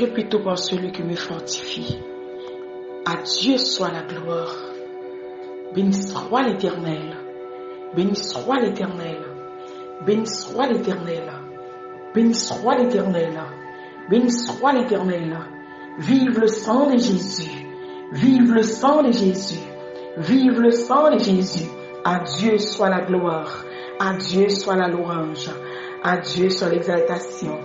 Je prie tout par celui qui me fortifie. À Dieu soit la gloire. Béni soit l'Éternel. Béni soit l'Éternel. Béni soit l'Éternel. Béni soit l'Éternel. Béni soit l'Éternel. Vive le sang de Jésus. Vive le sang de Jésus. Vive le sang de Jésus. À Dieu soit la gloire. À Dieu soit la louange. À Dieu soit l'exaltation.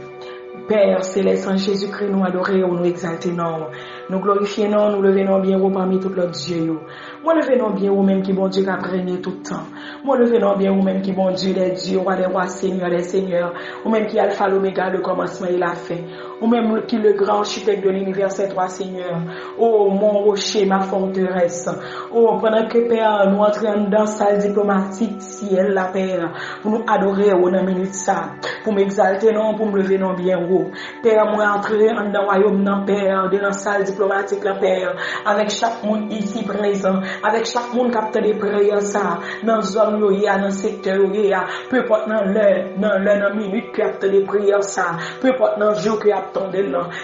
Père céleste en Jésus-Christ, nous adorons, nous exaltons, nous glorifions, nous levons bien haut parmi tous les dieux. Moi, levons bien haut même qui bon Dieu qui a régné tout le temps. Moi, levons bien haut même qui bon Dieu, les dieux, roi des rois, seigneur des seigneurs. Ou même qui alpha l'oméga, le commencement et la fin. Ou même qui le grand architecte de l'univers, c'est toi, Seigneur. Oh, mon rocher, ma forteresse. Oh, pendant que Père, nous entrons dans salle diplomatique, ciel, la Père, pour nous adorer, au dans minute ça, pour m'exalter, non, pour me lever, non, bien haut. Père, moi, entrer dans le royaume, non, Père, de la salle diplomatique, la Père, avec chaque monde ici présent, avec chaque monde qui a des prières, ça, dans la zone, dans le secteur, peu importe dans l'heure, dans la minute, qui a des prières, ça, peu importe dans le jour, qui a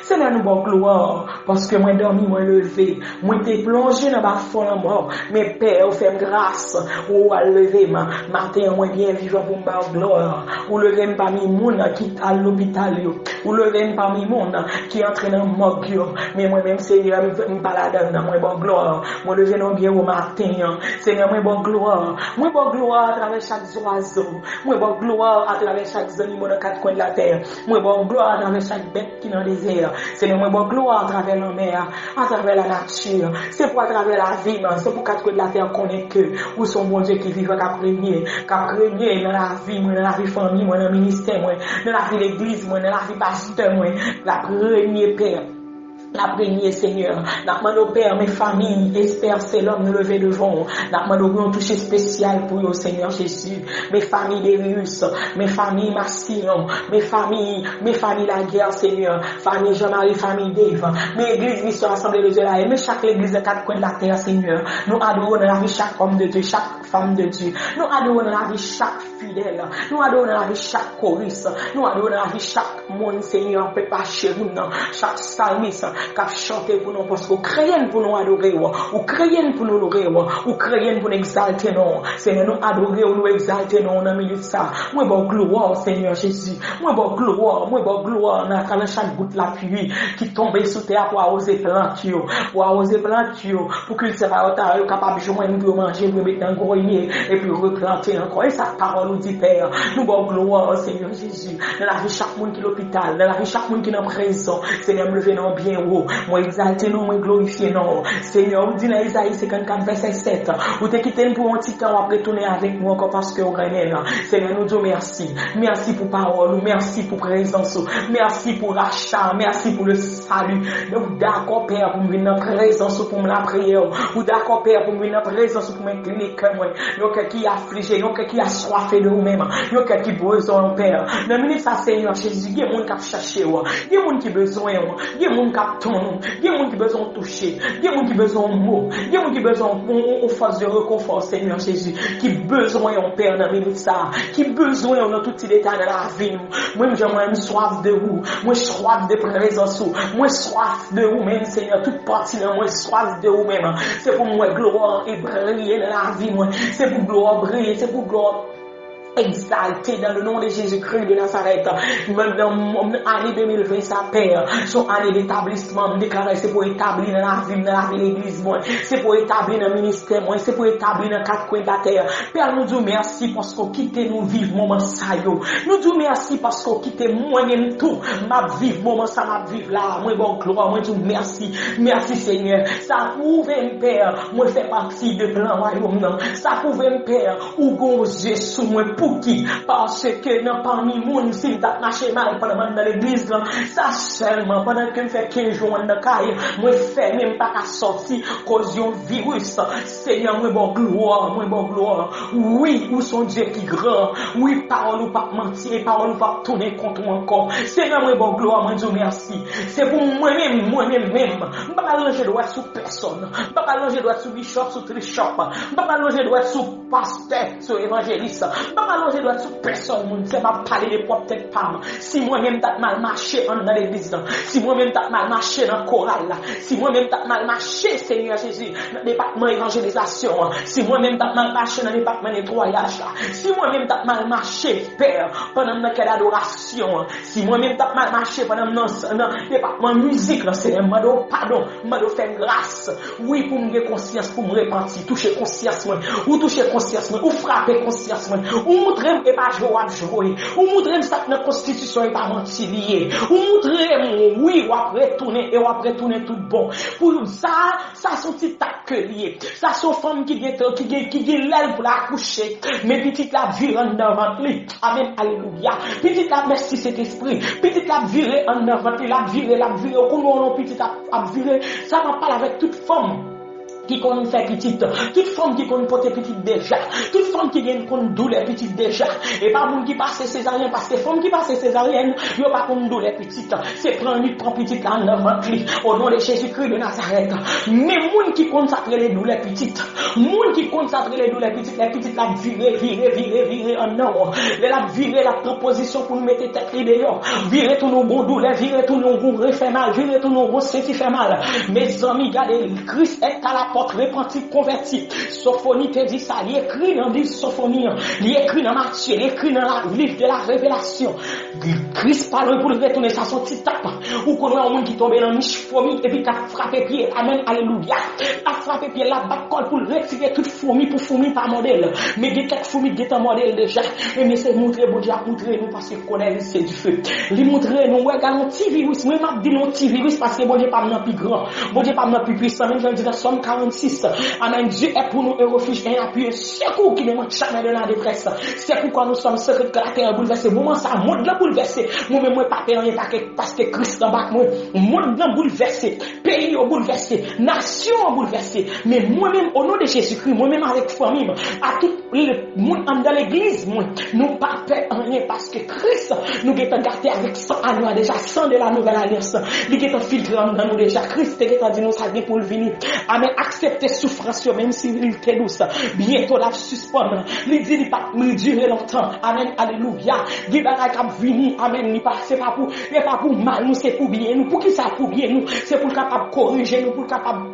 Seigneur, nous bon gloire, parce que moi dormi, moi levé, moi t'ai plongé dans ma folle en mort, mais Père, fait grâce, ou à lever, matin, moi bien vivant pour me gloire, ou lever parmi moun qui à l'hôpital, ou lever parmi moun qui entre dans le morgue, mais moi-même, Seigneur, me balade dans moi bon gloire, moi lever non bien au matin, Seigneur, moi bon gloire à travers chaque oiseau, moi bon gloire à travers chaque animal dans quatre coins de la terre, moi bon gloire à travers chaque bête qui dans les airs. Seigneur, moi bon gloire à travers la mer, à travers la nature. C'est pour à travers la vie, c'est pour quatre coins de la terre qu'on est que où son bon Dieu qui vit qu'à régner dans la vie, moi, dans la vie famille, moi, dans le ministère, moi, dans la vie l'église, moi, dans la vie pasteur, moi, la première Père. La première, Seigneur, la demande au Père, mes familles, espère, c'est l'homme levé devant. La demande au toucher spécial pour eux, Seigneur Jésus. Mes familles Dérius, mes familles Massillon, mes familles la guerre, Seigneur. Famille Jean-Marie, famille Dave. Mes églises qui sont assemblées de Dieu là. Mais chaque église de quatre coins de la terre, Seigneur. Nous adorons dans la vie chaque homme de Dieu, chaque femme de Dieu. Nous adorons dans la vie chaque fidèle. Nous adorons dans la vie chaque choriste. Nous adorons dans la vie chaque monde, Seigneur. Peut pas chérir, chaque psalmiste. Qu'a chanter pour nous parce qu'on craigne pour nous adorer ou craigne pour nous louer ou craigne pour nous exalter non Seigneur nous adorer ou nous exalter non dans milieu de ça moi bon gloire Seigneur Jésus moi bon gloire dans chaque goutte la pluie qui tombe sur terre pour arroser plantes pour que ça va être capable de joindre pour manger pour mettre dans grenier et puis replanter encore et sa parole nous dit Père nous bon gloire Seigneur Jésus dans la vie chaque monde qui est l'hôpital dans la vie chaque monde qui est en prison Seigneur me lever non bien haut moi exalter non moi glorifier non Seigneur vous dit dans Isaïe 54 verset 7 vous te quitter pour un petit temps après tourner avec nous encore parce que vous gagnez Seigneur nous disons merci pour parole merci pour présence merci pour rachat merci pour le salut donc d'accord Père pour venir dans présence pour la prière ou d'accord Père pour venir dans présence pour m'incliner cœur moi donc qui affligé donc qui a soif de vous-même donc qui besoin Père dans minute ça Seigneur Jésus il y a monde qui chercher il y a monde qui besoin il y a monde qui il y a des gens qui ont besoin de toucher, il y a des gens qui ont besoin de mots, il y a des gens qui ont besoin de force de réconfort, Seigneur Jésus, qui ont besoin de Père dans la vie de ça, qui ont besoin de tout détail de la vie. Moi, j'ai soif de vous, moi, soif de présence, moi, soif de vous même, Seigneur, toute partie de moi, soif de vous même. C'est pour moi, gloire et briller dans la vie, moi. C'est pour gloire briller, c'est pour gloire exalté dans le nom de Jésus-Christ de Nazareth. Même dans l'année 2020, ça perd. Son année d'établissement, déclaré, c'est pour établir dans la vie de l'église, moi. C'est pour établir dans le ministère, moi. C'est pour établir dans quatre coins de la terre. Père, nous disons merci parce qu'on quitte nous vivre moment ça, yo. Nous disons merci parce qu'on quitte moi-même tout. Ma vivre moment ça, ma vivre là. Moi, bon, gloire, moi, disons merci. Merci, Seigneur. Ça prouve, Père, moi, fait partie de plan royaume, non. Ça prouve, Père, où gon Dieu sous moi. Pour qui? Parce que dans parmi moun, si t'as marché mal pendant dans l'église, ça seulement pendant que me fait 15 jours dans caille, moi fait même pas qu'à sortir cause d'un virus. Seigneur, moi bon gloire. Oui, où son Dieu qui grand. Oui, parole ou pas mentir, parole ou pas tourner contre moi encore. Seigneur, moi bon gloire, moi Dieu merci. C'est pour moi-même. Pas allonger droit sous personne. Pas allonger droit sous bishop, sous trichop. Pas allonger droit sous pasteur, sous évangéliste. Pas allongé doit sous personne, mon Dieu, m'a parlé de propre tête pas. Si moi-même t'as mal marché dans l'église, si moi-même t'as mal marché dans le choral, si moi-même t'as mal marché, Seigneur Jésus, dans le département évangélisation, si moi-même t'as mal marché dans le département nettoyage, si moi-même t'as mal marché, Père, pendant notre adoration, si moi-même t'as mal marché pendant le département musique, Seigneur, m'a pardon, m'a fait grâce, oui, pour me conscience, pour me repentir, toucher conscience, ou toucher conscience, ou frapper conscience, ou montrer et pas jouer, ou montrer ça que notre constitution est pas menti lié, ou montrer, oui, ou après retourner tout bon. Pour ça sont petits tacs que lié, ça sont femmes qui l'aile pour la coucher, mais petite la vire en avant, amen, alléluia, petite la merci cet esprit, petite la vire en avant, la vire, comment on petite la vire, ça va parler avec toute femme qui connaît faire petite, toute femme qui connaît porter petite déjà, toute femme qui gagne connaît douleur petite déjà, et pas monde qui passe césarienne parce que femme qui passe césarienne, yo pas connaît douleur petite, c'est prendre petite là en avant, au nom de Jésus-Christ de Nazareth. Mais monde qui consacre les douleurs petites, monde qui consacre les douleurs petites, les petites là virer en or, la virer la proposition pour nous mettre tête dehors, virer tout nos bons douleurs, virer tout nos bons fait mal, virer tout nos bons qui fait mal. Mes amis, regardez, Christ est à la porte, repenti, converti. Sophonie te dit ça, il écrit dans le Sophonie, il écrit dans Matthieu, il écrit dans le livre de la Révélation. Christ parle pour le retourner, ça son petit tape. Ou qu'on a un monde qui tombe dans une fourmi et puis qui a frappé pied, amen, alléluia. A frappé pied la batte pour retirer toute fourmi pour fourmi par modèle. Mais il y a quelques fourmis qui sont modèle déjà. Et mais c'est montrer, bon Dieu, montrer nous parce qu'on connaît c'est du feu. Il montrer nous, regardons un petit virus. Moi, je dis un petit virus parce que bon Dieu, pas plus grand. Bon Dieu, pas plus puissant. Même je dis dans Somme 46. Amen. Dieu est pour nous un refuge et un appui. Secours qui ne manque jamais de la détresse. C'est pourquoi nous sommes secrets que la terre bouleversée. Moment ça, monde là bouleversé. Moi-même, moi, pas rien parce que Christ en bas, moi, monde là bouleversé. Pays bouleversé. Nation bouleversée. Mais moi-même, au nom de Jésus-Christ, moi-même avec famille, à tout le monde dans l'église, moi, nous pas fait rien parce que Christ, nous avons gardé avec 100 années déjà, 100 de la nouvelle alliance. Il est filtré dans nous déjà. Christ est dit nous ça vient pour le venir. Amen. Accepter souffrance, même si il est douce. Bientôt la suspendre. Il dit, il pas durer longtemps. Amen. Alléluia. Il va venir. Amen. C'est pas pour mal, nous, c'est pour bien nous. Pour qui ça pour bien nous? C'est pour capable corriger nous, pour capable.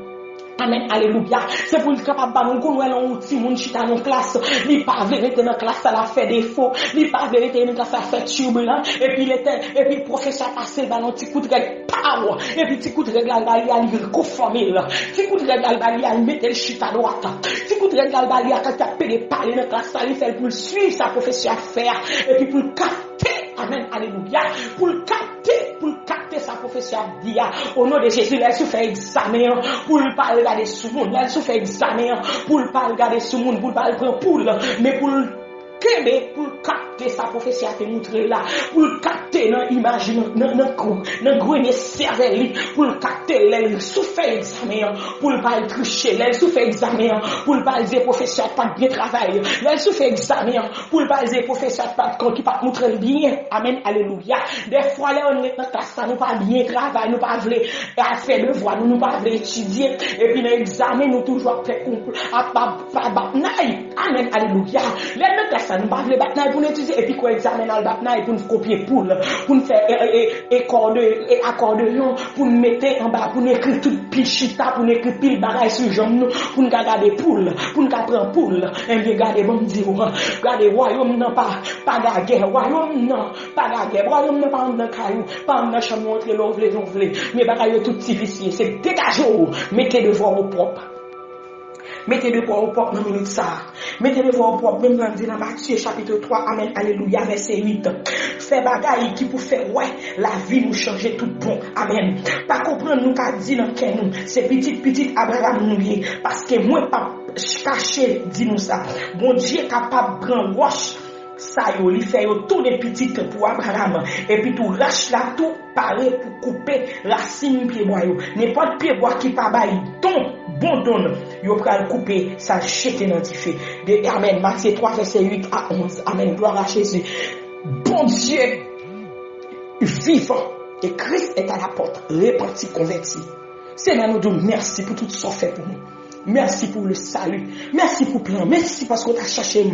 Amen, alléluia. C'est pour le capable de nous connaître un outil, mon chita dans classe. Il pas vérité dans classe, ça l'a fait défaut. Il pas vérité dans classe, ça fait turbulent. Et puis le professeur passé le ballon, petit coup de règle, power. Et puis petit coup de règle, il conformer là. Petit coup de règle, il mettre le chita droite. Petit coup de règle, il a tapé parler dans classe, ça lui fait pour suivre sa profession à faire. Et puis pour capter, amen, alléluia. Pour capter sa profession à dire, au nom de Jésus, elle se fait examiner pour ne pas regarder sous le monde, elle se fait examiner pour ne pas regarder sous le monde, pour ne pas prendre poule, mais pour capter sa prophétie à te montrer là, pour capter dans l'image, dans grenier cerveau, pour capter l'aile souffert examen, pour ne pas tricher, l'aile souffert examen, pour ne pas dire professeur pas bien travail, l'aile souffert examen, pour ne pas dire professeur pas qui pas montrer bien, amen, alléluia. Des fois là on est dans classe, nous pas bien travail, nous pas voulons faire devoir, nous pas voulons étudier, et puis dans l'examen nous toujours fait concours, à bataille, amen, alléluia. Ça nous pas les batailles pour étudier et puis quoi examiner dans le bataille pour nous copier pour nous faire accordion pour nous mettre en bas pour nous écrire tout pichita pour nous écrire pile bagaille sur jambe nous pour nous garder poule pour nous prendre poule et bien garder bon dire garder royaume non pas la guerre royaume non pas la guerre royaume non pas dans caillou pas dans chambre montrer l'ouvre mais bagaille tout difficile c'est dégageau mettez devant au propre. Mettez le poids au propre dans minute ça. Mettez le poids au propre, même dans Matthieu chapitre 3, amen, alléluia, verset 8. Fait bagaille qui pour faire, ouais, la vie nous changer tout bon, amen. Pas comprendre nous qu'a dit dans quel nous, c'est petit Abraham nous lié, parce que moi, pas caché, dis nous ça. Bon Dieu capable de prendre roche. Ça yo li fait tout les petites pour Abraham et puis tout lâche là tout paré pour couper racine pied bois yo n'importe pied bois qui pas bail don bon don yo pral couper ça jeter dans du feu de amen Matthieu 3 verset 8 à 11 amen gloire à Jésus bon Dieu vivant et Christ est à la porte repenti converti Seigneur nous disons merci pour tout ce fait pour nous Merci pour le salut. Merci pour plan. Merci parce qu'on t'a cherché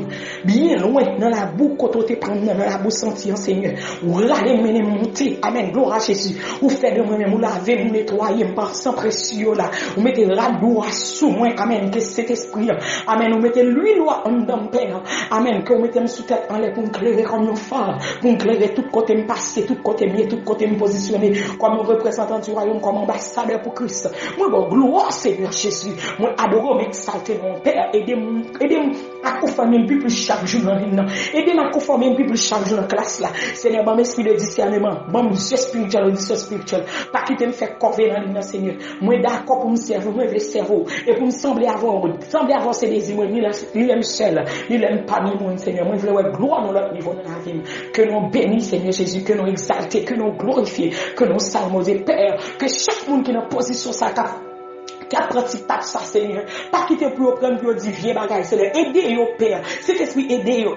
bien loin dans la boue quand on te prend dans la boue sentir, Seigneur. Ou râler, mener, monter. Amen. Gloire à Jésus. Ou faire de moi-même, ou laver, ou nettoyer, par sang précieux là. Ou mettez radeau sous moi. Amen. Que cet esprit. Amen. Ou mettez l'huile en dedans, Père. Amen. Que vous mettez sous tête en l'air pour me clairer comme un phare. Pour me clairer tout côté me passer, tout côté mieux, tout côté me positionner. Comme un représentant du royaume, comme ambassadeur pour Christ. Moi, bon, gloire, Seigneur Jésus. Moi, adore, m'exalter mon Père. Aidez-moi à conformer un peu plus chaque jour dans l'île. Aidez-moi à conformer un peu plus chaque jour dans la classe là. Seigneur, bon esprit de discernement, bon Dieu spirituel, Dieu spirituel. Pas quitter me faire corver dans l'île, Seigneur. Moi, d'accord pour me servir, moi, le cerveau. Et pour me sembler avoir ses désirs, moi, ni l'aime seul, ni l'aime pas, ni mon Seigneur. Moi, je veux gloire dans notre niveau dans la vie. Que nous bénissons, Seigneur Jésus, que nous exalter, que nous glorifier, que nous salmodier, Père. Que chaque monde qui est en position, ça qui a pratique ça, Seigneur. Pas quitter pour prendre pour dire vieux bagage, Seigneur. Aidez-yo, Père. Cet esprit, aidez-yo.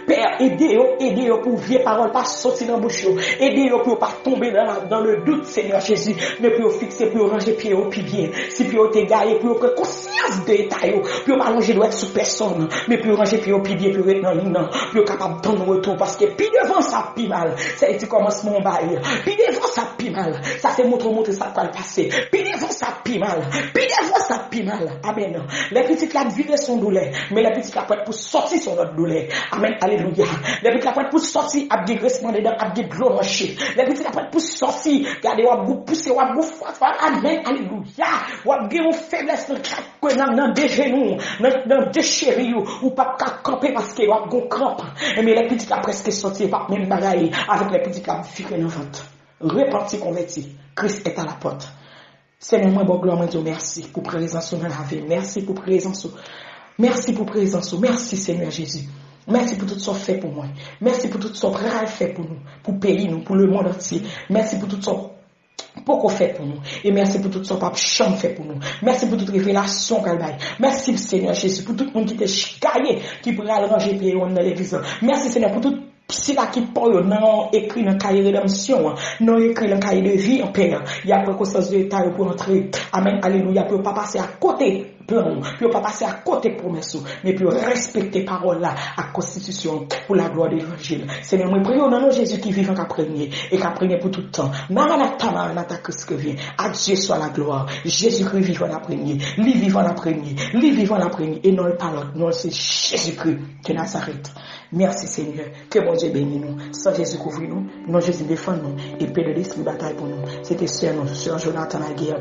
Père, aidez-yo pour vieux paroles, pas sortir dans la bouche. Aidez-yo pour pas tomber dans le doute, Seigneur Jésus. Mais pour fixer, pour ranger pied au pied bien. Si puis te gailler, pour prendre conscience de l'état, pour pas ranger doit être sous personne. Mais pour ranger pied au pied bien, pour être dans l'île, pour capable de donner retour. Parce que puis devant ça, puis mal. Ça a été commencement bail. Puis devant ça, puis mal. Ça c'est montrer ça va le passer. Puis devant ça pis mal. Puis devant ça pis mal. Amen. Les petites là vivent son douleur. Mais les petites là pour sortir sur notre douleur. Amen. Alléluia. Les petites là pour sortir à dégraissement dedans, à déglorifier. Les petites là pour sortir. Regardez, on va pousser, on va amen. Alléluia. On va gagner une faiblesse dans des genoux, dans des chéris, ou pas camper parce qu'il y a une crampe. Mais les petites là presque sortir par même bagaille avec les petites là vivre dans ventre. Repentis, converti. Christ est à la porte. Seigneur, moi, bon gloire, moi, Dieu, merci pour présence dans la vie. Merci pour présence. Merci pour présence. Merci, Seigneur Jésus. Merci pour tout ce fait pour moi. Merci pour tout ce que fait pour nous, pour pays, nous, pour le monde entier. Merci pour tout ce qu'on fait pour nous. Et merci pour tout ce que champ fait pour nous. Merci pour toute révélation qu'elle a. Merci, Seigneur Jésus, pour tout le monde qui était gaillé, qui pourrait ranger pied dans l'église. Merci, Seigneur, pour tout si la qui parle non écrit dans cahier de rédemption, non écrit dans cahier de vie en Père, il y a pas conscience de l'état pour entrer. Amen, alléluia, pour pas passer à côté plan, pour pas passer à côté promesse, mais pour respecter parole là, à constitution pour la gloire de l'évangile. Seigneur, moi prions dans nom Jésus qui vit en qu'après et qu'après pour tout le temps. Maranatha, Maranatha, Christ que vient. À Dieu soit la gloire. Jésus-Christ vivant l'après, lui vivant l'après, lui vivant l'après, et non pas l'autre, non c'est Jésus-Christ de Nazareth. Merci Seigneur, que mon Dieu bénisse nous, sans Jésus couvre nous, non Jésus défend nous, et paix de l'esprit bataille pour nous. C'était Sœur Jonathan Laguerre.